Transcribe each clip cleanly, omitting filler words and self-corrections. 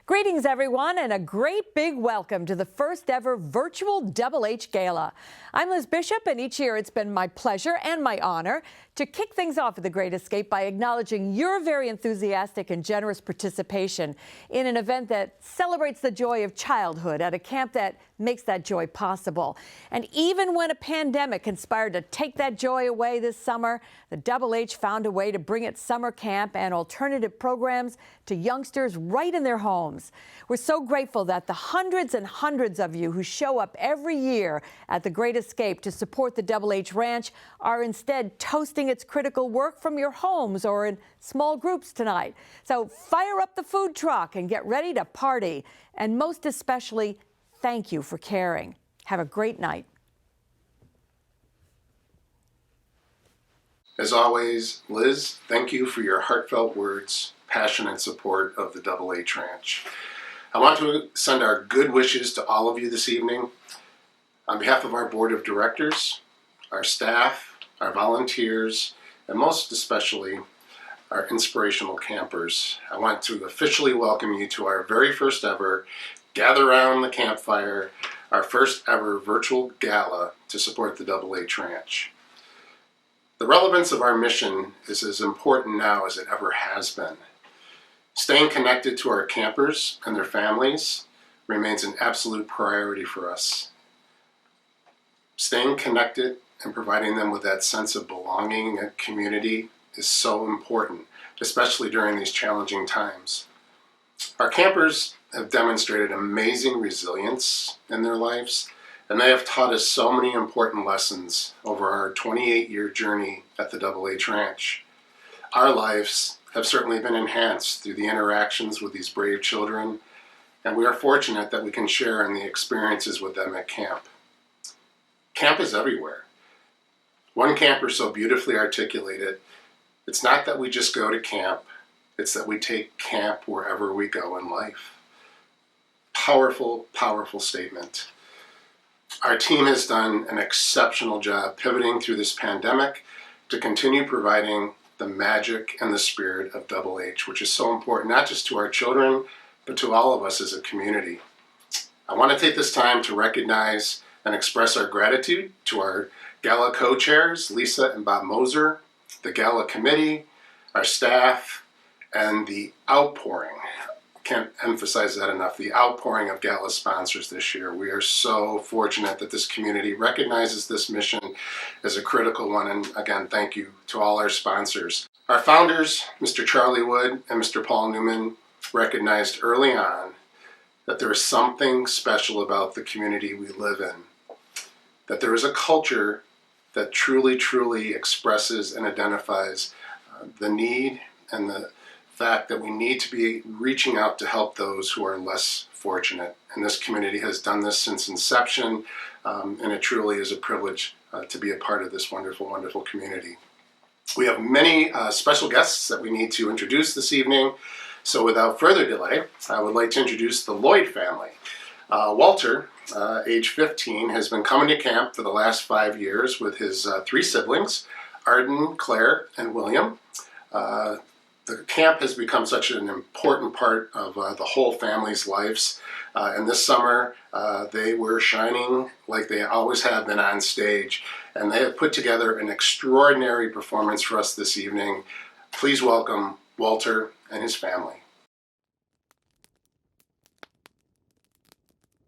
Greetings, everyone, and a great big welcome to the first ever Virtual Double H Gala. I'm Liz Bishop, and each year it's been my pleasure and my honor to kick things off at the Great Escape by acknowledging your very enthusiastic and generous participation in an event that celebrates the joy of childhood at a camp that makes that joy possible. And even when a pandemic conspired to take that joy away this summer, the Double H found a way to bring its summer camp and alternative programs to youngsters right in their homes. We're so grateful that the hundreds and hundreds of you who show up every year at the Great Escape to support the Double H Ranch are instead toasting its critical work from your homes or in small groups tonight. So fire up the food truck and get ready to party. And most especially, thank you for caring. Have a great night. As always, Liz, thank you for your heartfelt words, passion, and support of the Double H Ranch. I want to send our good wishes to all of you this evening. On behalf of our board of directors, our staff, our volunteers, and most especially our inspirational campers, I want to officially welcome you to our very first ever Gather Around the Campfire, our first ever virtual gala to support the Double H Ranch. The relevance of our mission is as important now as it ever has been. Staying connected to our campers and their families remains an absolute priority for us. Staying connected and providing them with that sense of belonging and community is so important, especially during these challenging times. Our campers have demonstrated amazing resilience in their lives, and they have taught us so many important lessons over our 28-year journey at the Double H Ranch. Our lives have certainly been enhanced through the interactions with these brave children, and we are fortunate that we can share in the experiences with them at camp. Camp is everywhere. One camper so beautifully articulated, it's not that we just go to camp, it's that we take camp wherever we go in life. Powerful, powerful statement. Our team has done an exceptional job pivoting through this pandemic to continue providing the magic and the spirit of Double H, which is so important, not just to our children, but to all of us as a community. I want to take this time to recognize and express our gratitude to our Gala co-chairs, Lisa and Bob Moser, the Gala committee, our staff, and the outpouring, can't emphasize that enough, the outpouring of Gala sponsors this year. We are so fortunate that this community recognizes this mission as a critical one, and again, thank you to all our sponsors. Our founders, Mr. Charlie Wood and Mr. Paul Newman, recognized early on that there is something special about the community we live in, that there is a culture that truly, truly expresses and identifies the need and the fact that we need to be reaching out to help those who are less fortunate. And this community has done this since inception, and it truly is a privilege to be a part of this wonderful, wonderful community. We have many special guests that we need to introduce this evening. So without further delay, I would like to introduce the Lloyd family. Walter, age 15, has been coming to camp for the last 5 years with his 3 siblings, Arden, Claire, and William. The camp has become such an important part of the whole family's lives. And this summer, they were shining like they always have been on stage. And they have put together an extraordinary performance for us this evening. Please welcome Walter and his family.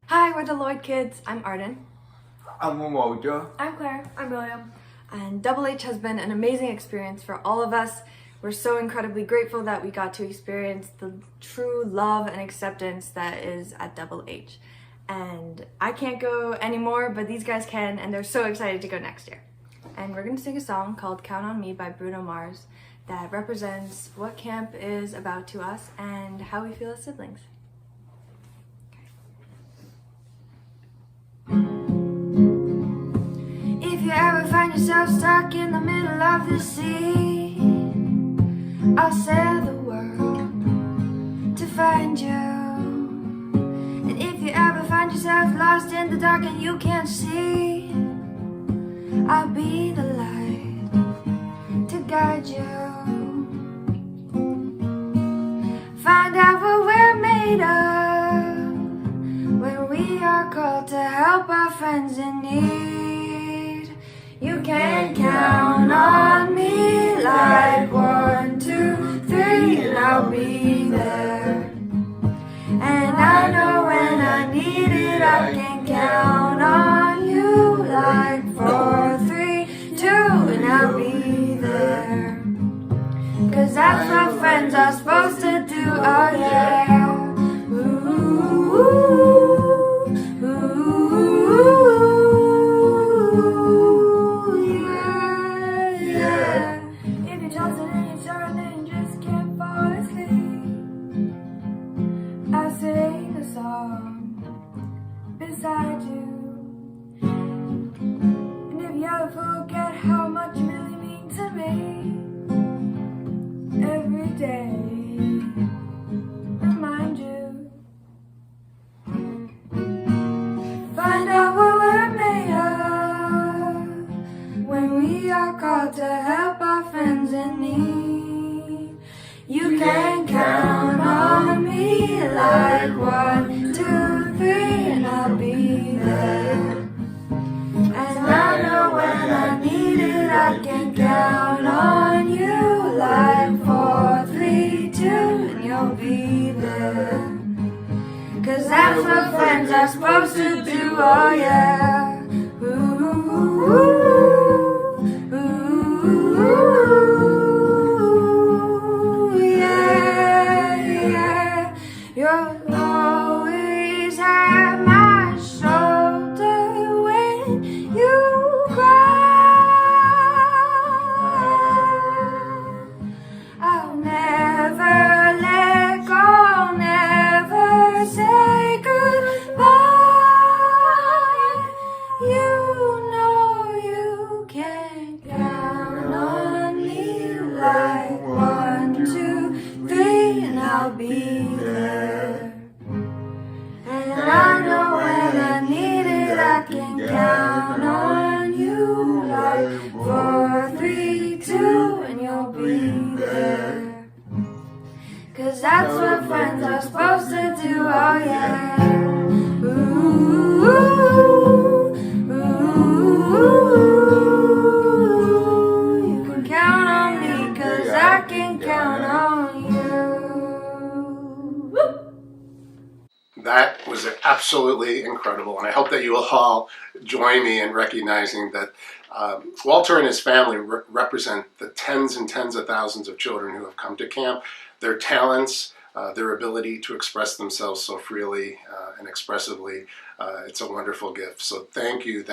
Hi, we're the Lloyd kids. I'm Arden. I'm Walter. I'm Claire. I'm William. And Double H has been an amazing experience for all of us. We're so incredibly grateful that we got to experience the true love and acceptance that is at Double H. And I can't go anymore, but these guys can, and they're so excited to go next year. And we're going to sing a song called Count on Me by Bruno Mars that represents what camp is about to us and how we feel as siblings. If you ever find yourself stuck in the middle of the sea, I'll sail the world to find you. And if you ever find yourself lost in the dark and you can't see, I'll be the light to guide you. Find out what we're made of. friends in need. You can count on me like 1, 2, 3, and I'll be there. And I know when I need it, I can count on you like 4, 3, 2, and I'll be there. 'Cause that's what friends are supposed to do, oh yeah. Ooh, ooh, yeah, yeah. If you're tossing and you're turning and just can't fall asleep, I sing a song beside you. And if you ever forget how much you really mean to me, every day remind you. Find out what we're made of when we are called to help our friends in need. You can count on me like 1, 2, 3, and I'll be there. And I know when I need it, I can count on you like 4, 3, 2, and you'll be there. 'Cause that's what friends are supposed to do, oh yeah. Ooh, ooh, yeah, yeah. You'll always have my shoulder when you I'll never let go, never say goodbye. You know you can count on me like 1, 2, 3, and I'll be there. And I know when I need it, I can count on you like 4, 3, 2, and you'll be there. 'Cause that's what friends are supposed to do, oh yeah. Ooh, ooh, ooh, you can count on me 'cause I can count on you. Woo! That was absolutely incredible, and I hope that you will all join me in recognizing that Walter and his family represent the tens and tens of thousands of children who have come to camp. Their talents, their ability to express themselves so freely and expressively, it's a wonderful gift. So thank you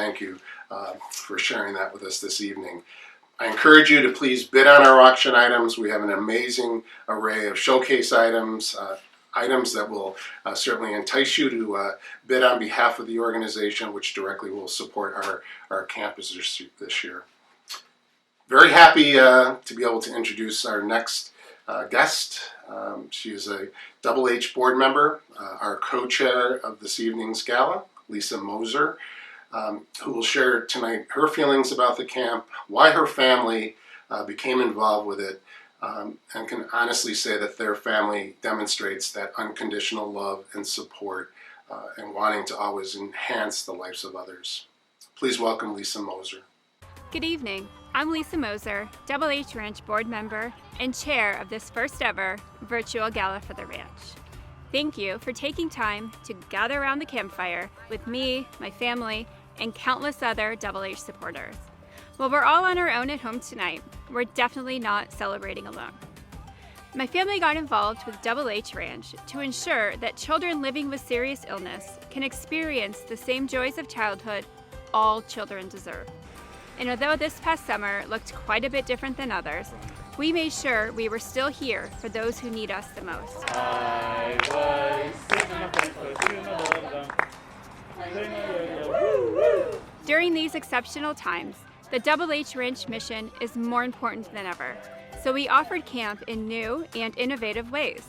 for sharing that with us this evening. I encourage you to please bid on our auction items. We have an amazing array of showcase items, items that will certainly entice you to bid on behalf of the organization, which directly will support our campus this year. Very happy to be able to introduce our next guest. She is a Double H board member, our co-chair of this evening's gala, Lisa Moser, who will share tonight her feelings about the camp, why her family became involved with it, and can honestly say that their family demonstrates that unconditional love and support and wanting to always enhance the lives of others. Please welcome Lisa Moser. Good evening. I'm Lisa Moser, Double H Ranch board member and chair of this first ever Virtual Gala for the ranch. Thank you for taking time to gather around the campfire with me, my family, and countless other Double H supporters. While we're all on our own at home tonight, we're definitely not celebrating alone. My family got involved with Double H Ranch to ensure that children living with serious illness can experience the same joys of childhood all children deserve. And although this past summer looked quite a bit different than others, we made sure we were still here for those who need us the most. I was During these exceptional times, the Double H Ranch mission is more important than ever, so we offered camp in new and innovative ways.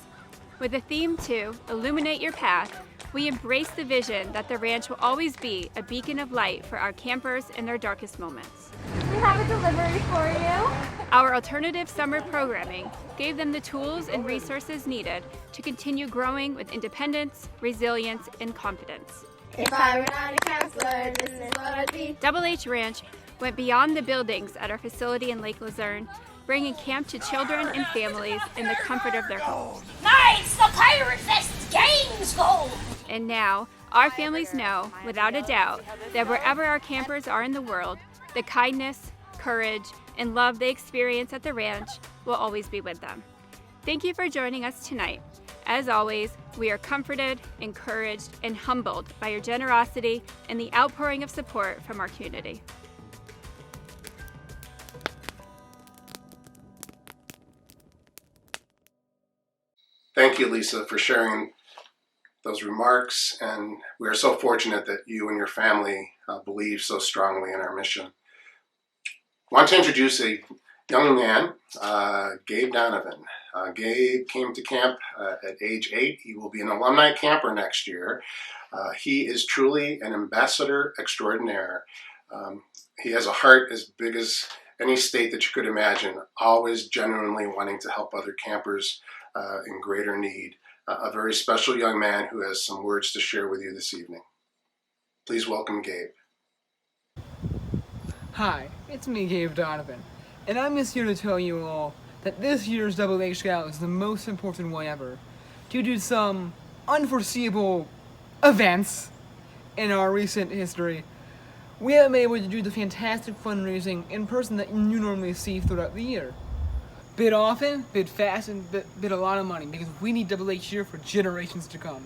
With a theme to illuminate your path, we embrace the vision that the ranch will always be a beacon of light for our campers in their darkest moments. We have a delivery for you. Our alternative summer programming gave them the tools and resources needed to continue growing with independence, resilience, and confidence. If I were not a counselor, this is what I'd be. Double H Ranch went beyond the buildings at our facility in Lake Luzerne, bringing camp to children and families in the comfort of their homes. Nice! The Pirate Fest game's gold! And now, our families know, without a doubt, that wherever our campers are in the world, the kindness, courage, and love they experience at the ranch will always be with them. Thank you for joining us tonight. As always, we are comforted, encouraged, and humbled by your generosity and the outpouring of support from our community. Thank you, Lisa, for sharing those remarks, and we are so fortunate that you and your family believe so strongly in our mission. I want to introduce a young man, Gabe Donovan. Gabe came to camp at age 8. He will be an alumni camper next year. He is truly an ambassador extraordinaire. He has a heart as big as any state that you could imagine, always genuinely wanting to help other campers in greater need. A very special young man who has some words to share with you this evening. Please welcome Gabe. Hi, it's me, Gabe Donovan, and I'm just here to tell you all that this year's Double H Gala is the most important one ever, due to some unforeseeable events in our recent history. We haven't been able to do the fantastic fundraising in person that you normally see throughout the year. Bid often, bid fast, and bid a lot of money, because we need Double H here for generations to come.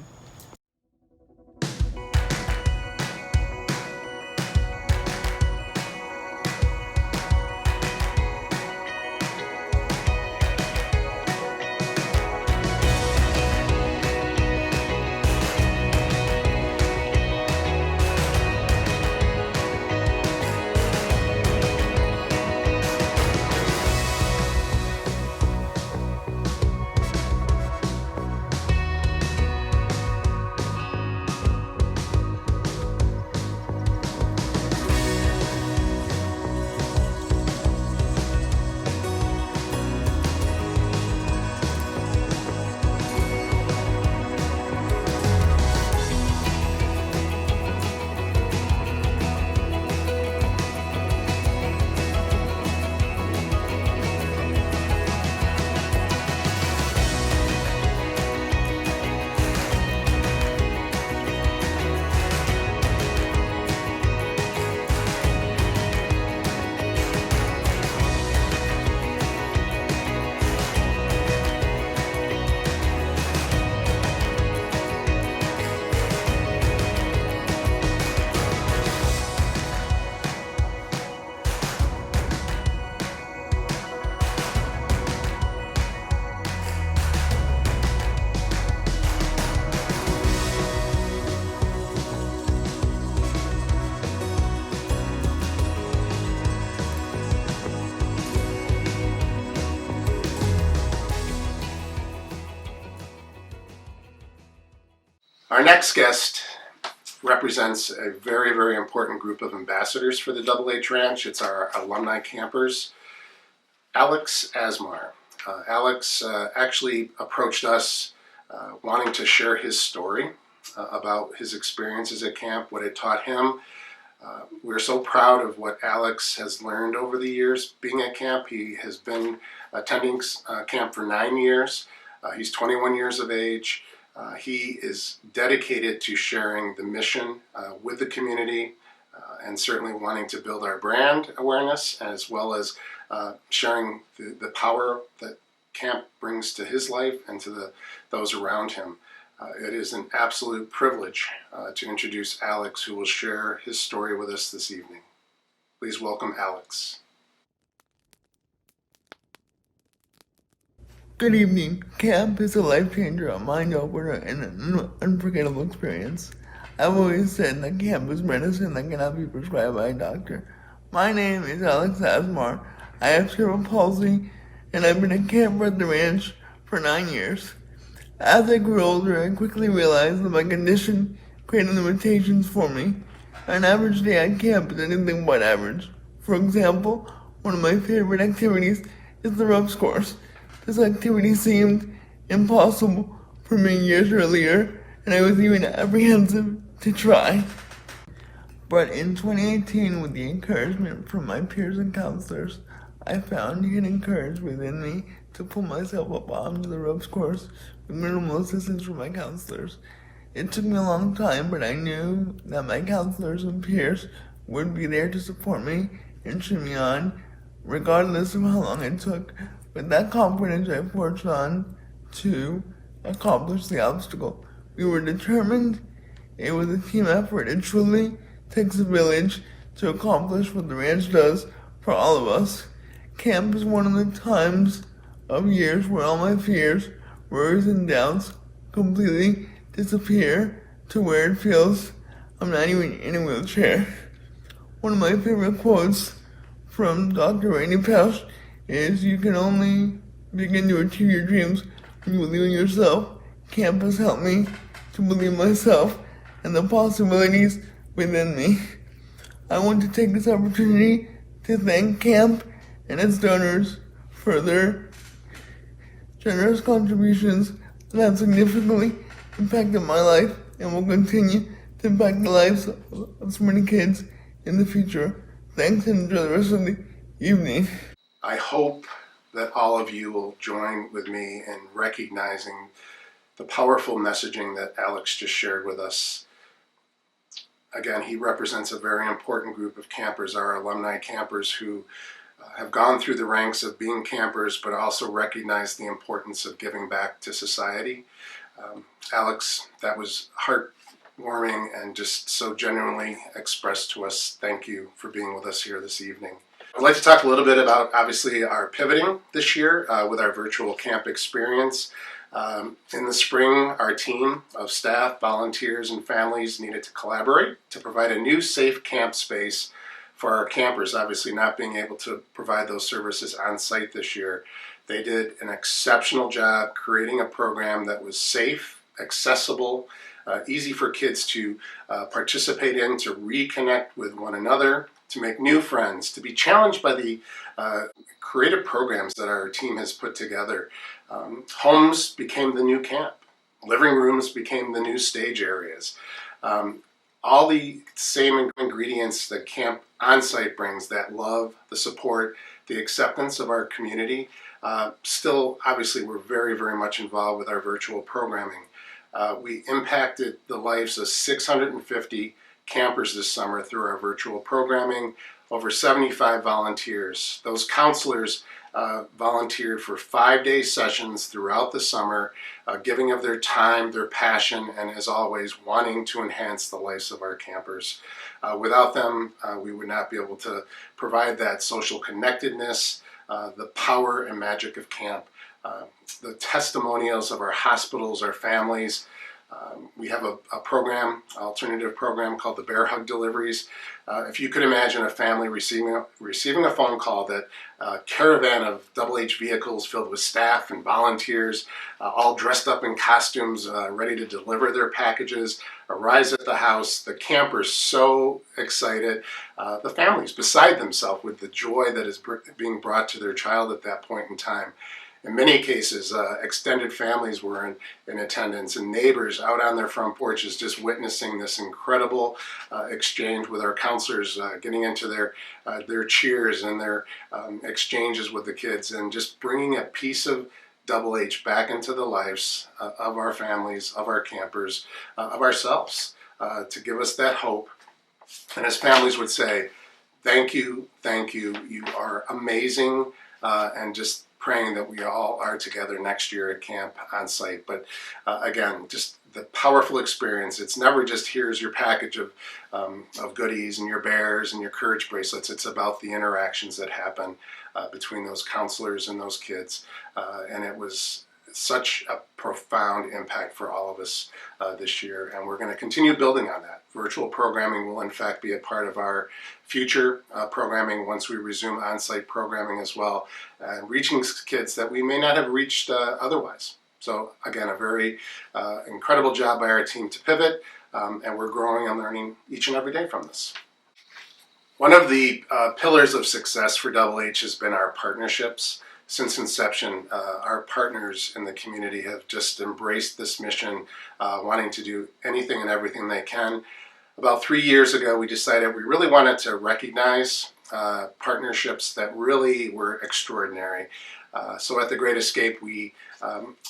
Our next guest represents a very, very important group of ambassadors for the Double H Ranch. It's our alumni campers, Alex Asmar. Alex actually approached us wanting to share his story about his experiences at camp, what it taught him. We're so proud of what Alex has learned over the years being at camp. He has been attending camp for 9 years. He's 21 years of age. He is dedicated to sharing the mission with the community and certainly wanting to build our brand awareness, as well as sharing the power that camp brings to his life and to those around him. It is an absolute privilege to introduce Alex, who will share his story with us this evening. Please welcome Alex. Good evening. Camp is a life changer, a mind opener, and an unforgettable experience. I've always said that camp is medicine that cannot be prescribed by a doctor. My name is Alex Asmar. I have cerebral palsy, and I've been a camper at the ranch for 9 years. As I grew older, I quickly realized that my condition created limitations for me. An average day at camp is anything but average. For example, one of my favorite activities is the ropes course. This activity seemed impossible for me years earlier, and I was even apprehensive to try. But in 2018, with the encouragement from my peers and counselors, I found hidden courage within me to pull myself up onto the ropes course with minimal assistance from my counselors. It took me a long time, but I knew that my counselors and peers would be there to support me and cheer me on, regardless of how long it took. With that confidence, I forged on to accomplish the obstacle. We were determined. It was a team effort. It truly takes a village to accomplish what the ranch does for all of us. Camp is one of the times of years where all my fears, worries, and doubts completely disappear to where it feels I'm not even in a wheelchair. One of my favorite quotes from Dr. Rainey Pausch is, "You can only begin to achieve your dreams when you believe in yourself." Camp has helped me to believe in myself and the possibilities within me. I want to take this opportunity to thank camp and its donors for their generous contributions that have significantly impacted my life and will continue to impact the lives of so many kids in the future. Thanks, and enjoy the rest of the evening. I hope that all of you will join with me in recognizing the powerful messaging that Alex just shared with us. Again, he represents a very important group of campers, our alumni campers who have gone through the ranks of being campers, but also recognize the importance of giving back to society. Alex, that was heartwarming and just so genuinely expressed to us. Thank you for being with us here this evening. I'd like to talk a little bit about, obviously, our pivoting this year with our virtual camp experience. In the spring, our team of staff, volunteers, and families needed to collaborate to provide a new safe camp space for our campers, obviously not being able to provide those services on site this year. They did an exceptional job creating a program that was safe, accessible, easy for kids to participate in, to reconnect with one another, to make new friends, to be challenged by the creative programs that our team has put together. Homes became the new camp. Living rooms became the new stage areas. All the same ingredients that camp on-site brings, that love, the support, the acceptance of our community. Still, obviously, we're very, very much involved with our virtual programming. We impacted the lives of 650 campers this summer through our virtual programming, over 75 volunteers. Those counselors volunteered for 5-day sessions throughout the summer, giving of their time, their passion, and as always, wanting to enhance the lives of our campers. Without them, we would not be able to provide that social connectedness, the power and magic of camp, the testimonials of our hospitals, our families. We have a program, alternative program called the Bear Hug Deliveries. If you could imagine a family receiving a phone call that a caravan of H vehicles filled with staff and volunteers, all dressed up in costumes, ready to deliver their packages, arrives at the house. The campers so excited. The families beside themselves with the joy that is being brought to their child at that point in time. In many cases, extended families were in attendance, and neighbors out on their front porches just witnessing this incredible exchange with our counselors, getting into their cheers and their exchanges with the kids, and just bringing a piece of H back into the lives of our families, of our campers, of ourselves, to give us that hope. And as families would say, thank you, you are amazing, and just praying that we all are together next year at camp on site. But again, just the powerful experience. It's never just here's your package of goodies and your bears and your courage bracelets. It's about the interactions that happen between those counselors and those kids. And it was such a profound impact for all of us this year, and we're going to continue building on that. Virtual programming will in fact be a part of our future programming once we resume on-site programming as well, reaching kids that we may not have reached otherwise. So again, a very incredible job by our team to pivot, and we're growing and learning each and every day from this. One of the pillars of success for H has been our partnerships. since inception, our partners in the community have just embraced this mission, wanting to do anything and everything they can. About 3 years ago, we decided we really wanted to recognize partnerships that really were extraordinary. So at the Great Escape, we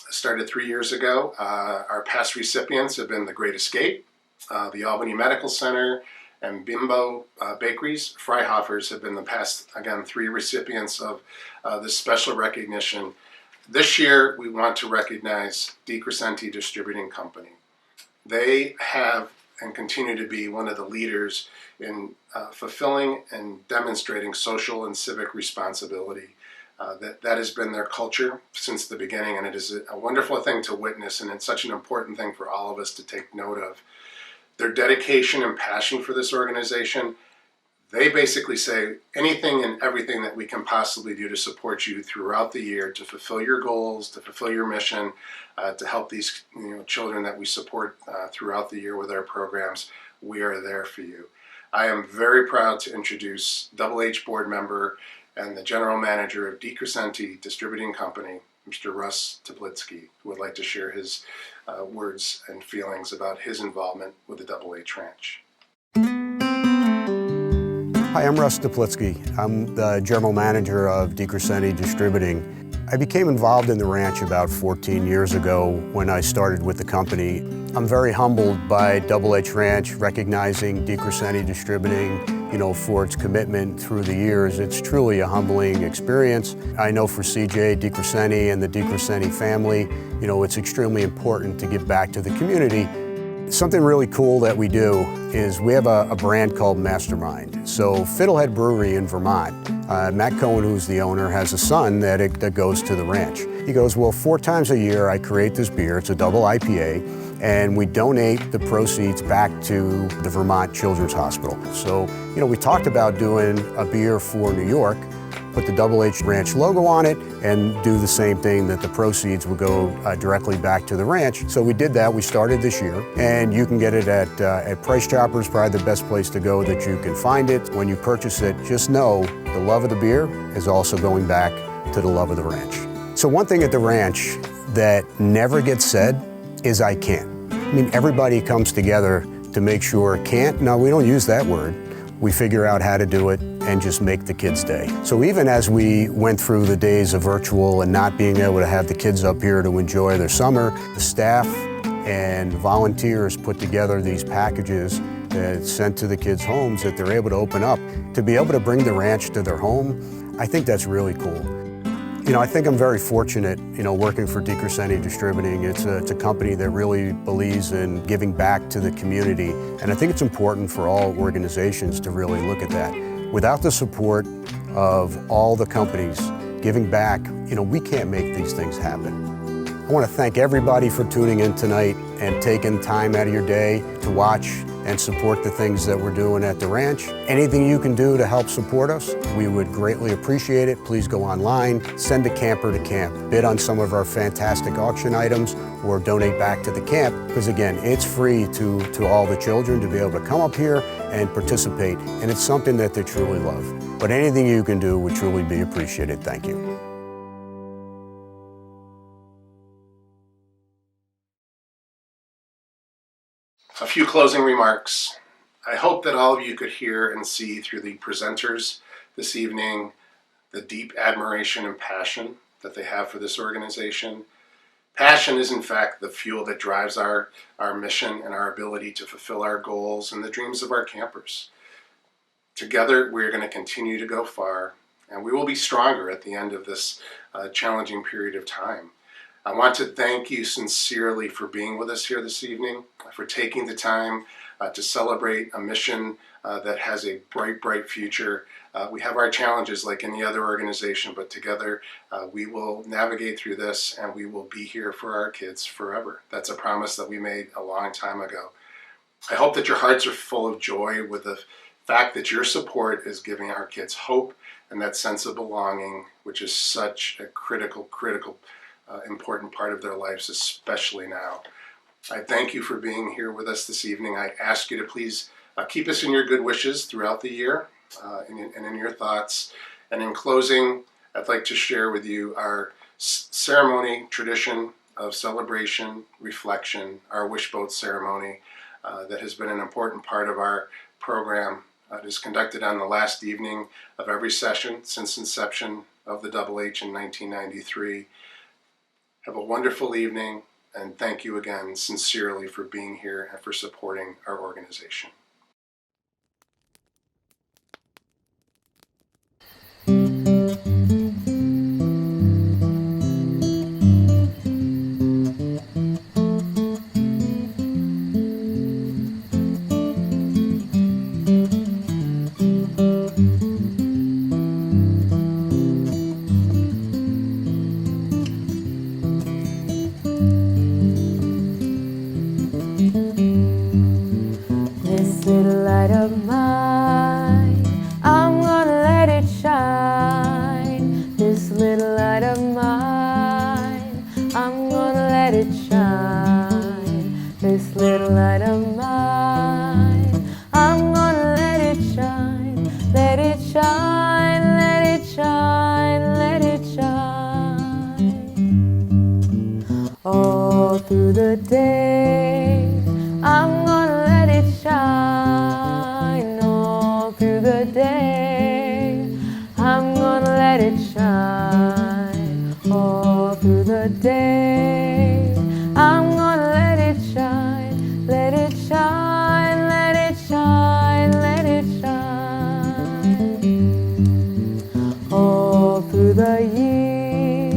started 3 years ago. Our past recipients have been the Great Escape, the Albany Medical Center, and Bimbo Bakeries. Freihofers have been the past, again, 3 recipients of this special recognition. This year, we want to recognize DeCrescenti Distributing Company. They have and continue to be one of the leaders in fulfilling and demonstrating social and civic responsibility. That has been their culture since the beginning, and it is a wonderful thing to witness, and it's such an important thing for all of us to take note of. Their dedication and passion for this organization, they basically say anything and everything that we can possibly do to support you throughout the year, to fulfill your goals, to fulfill your mission, to help these children that we support throughout the year with our programs. We are there for you. I am very proud to introduce Double H board member and the general manager of DeCrescenti Distributing Company, Mr. Russ Teplitsky, who would like to share his words and feelings about his involvement with the Double H Ranch. Hi, I'm Russ Teplitsky. I'm the general manager of DeCrescenti Distributing. I became involved in the ranch about 14 years ago when I started with the company. I'm very humbled by Double H Ranch recognizing DeCrescenti Distributing, for its commitment through the years. It's truly a humbling experience. I know for CJ DeCrescenti and the DeCrescenti family, it's extremely important to give back to the community. Something really cool that we do is we have a brand called Mastermind. So Fiddlehead Brewery in Vermont, Matt Cohen, who's the owner, has a son that goes to the ranch. He goes, well, 4 times a year I create this beer, it's a double IPA, and we donate the proceeds back to the Vermont Children's Hospital. So, we talked about doing a beer for New York, put the Double H Ranch logo on it, and do the same thing, that the proceeds would go directly back to the ranch. So we did that. We started this year, and you can get it at Price Chopper's, probably the best place to go that you can find it. When you purchase it, just know the love of the beer is also going back to the love of the ranch. So one thing at the ranch that never gets said is I can't. I mean, everybody comes together to make sure can't. No, we don't use that word. We figure out how to do it and just make the kids' day. So even as we went through the days of virtual and not being able to have the kids up here to enjoy their summer, the staff and volunteers put together these packages that's sent to the kids' homes that they're able to open up. To be able to bring the ranch to their home, I think that's really cool. I think I'm very fortunate, working for DeCrescenti Distributing. It's a company that really believes in giving back to the community. And I think it's important for all organizations to really look at that. Without the support of all the companies giving back, we can't make these things happen. I want to thank everybody for tuning in tonight and taking time out of your day to watch and support the things that we're doing at the ranch. Anything you can do to help support us, we would greatly appreciate it. Please go online, send a camper to camp, bid on some of our fantastic auction items, or donate back to the camp, because again, it's free to all the children to be able to come up here and participate, and it's something that they truly love. But anything you can do would truly be appreciated. Thank you. A few closing remarks. I hope that all of you could hear and see through the presenters this evening the deep admiration and passion that they have for this organization. Passion is in fact the fuel that drives our mission and our ability to fulfill our goals and the dreams of our campers. Together we're going to continue to go far, and we will be stronger at the end of this challenging period of time. I want to thank you sincerely for being with us here this evening, for taking the time to celebrate a mission that has a bright, bright future. We have our challenges like any other organization, but together we will navigate through this, and we will be here for our kids forever. That's a promise that we made a long time ago. I hope that your hearts are full of joy with the fact that your support is giving our kids hope and that sense of belonging, which is such a critical important part of their lives, especially now. I thank you for being here with us this evening. I ask you to please keep us in your good wishes throughout the year and in your thoughts. And in closing, I'd like to share with you our ceremony tradition of celebration, reflection, our wishboat ceremony that has been an important part of our program. It is conducted on the last evening of every session since inception of the Double H in 1993. Have a wonderful evening, and thank you again sincerely for being here and for supporting our organization. This little light of mine, I'm gonna let it shine. This little light of mine, I'm gonna let it shine. This little light of mine, I'm gonna let it shine. Let it shine, let it shine, let it shine. All through the day, I'm gonna let it shine. All through the day, I'm gonna let it shine. All through the day, I'm gonna let it shine. Let it shine, let it shine, let it shine. All through the year,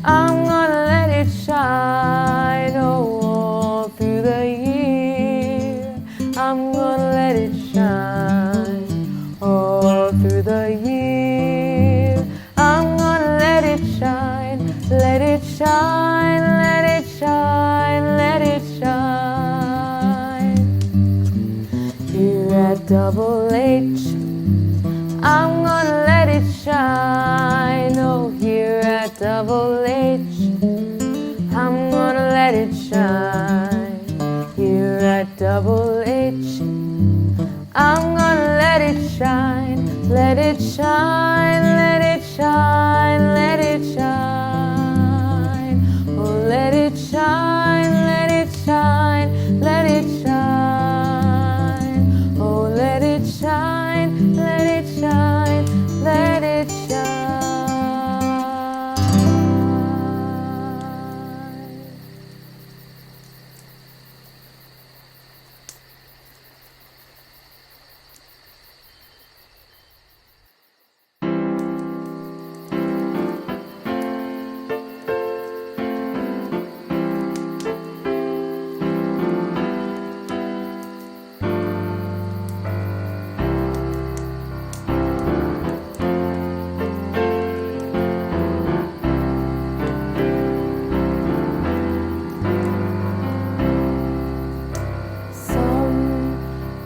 I'm gonna let it shine. Oh, all through the year, I'm gonna let it shine. All through the year, I'm gonna let it shine. Let it shine, let it shine, let it shine. Here at Double H, I'm gonna let it shine. Oh, here at Double H, I'm gonna let it shine. Here at Double H, I'm gonna let it shine. Let it shine, let it shine, let it shine. Oh, let it shine, let it shine, let it shine. Oh, let it shine, let it shine, let it shine.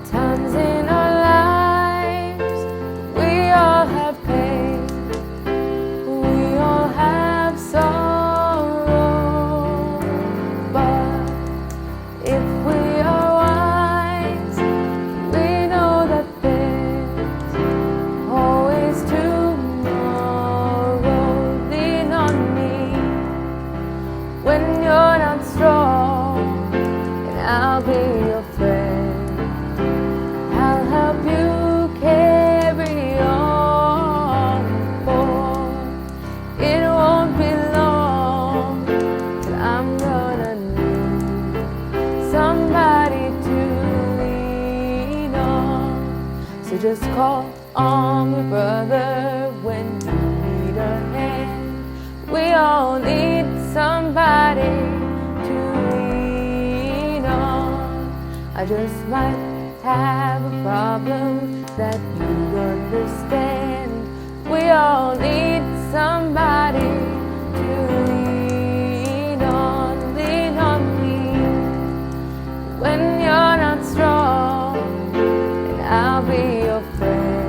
Sometimes in our lives, we all have pain, we all have sorrow. But if we are wise, we know that there's always tomorrow. Lean on me when you're not strong, and I'll be your friend. I'll help you carry on, boy. It won't be long till I'm gonna need somebody to lean on. So just call on your brother when you need a hand. We all need somebody to lean on. I just might have a problem that you understand. We all need somebody to lean on. Lean on me when you're not strong, and I'll be your friend.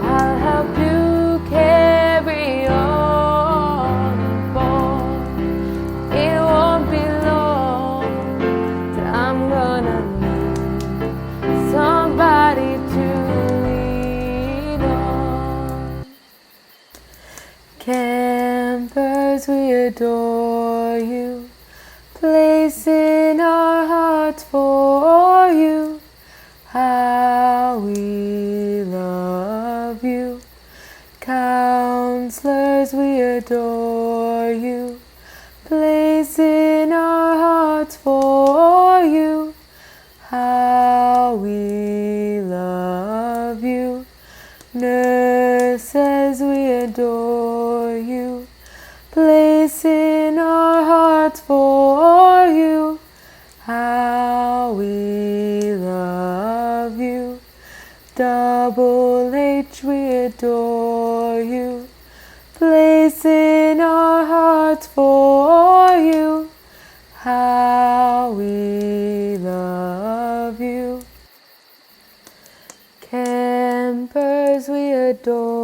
I'll help you carry on, boy. It won't be long till I'm gonna need somebody to lean on. hearts for you. How we love you. Counselors, we adore you. Place in our hearts for you. How we love you. Nurses, we adore you. Place in our hearts for you. How we love you. Double H, we adore you. Place in our hearts for you. How we love you. Campers, we adore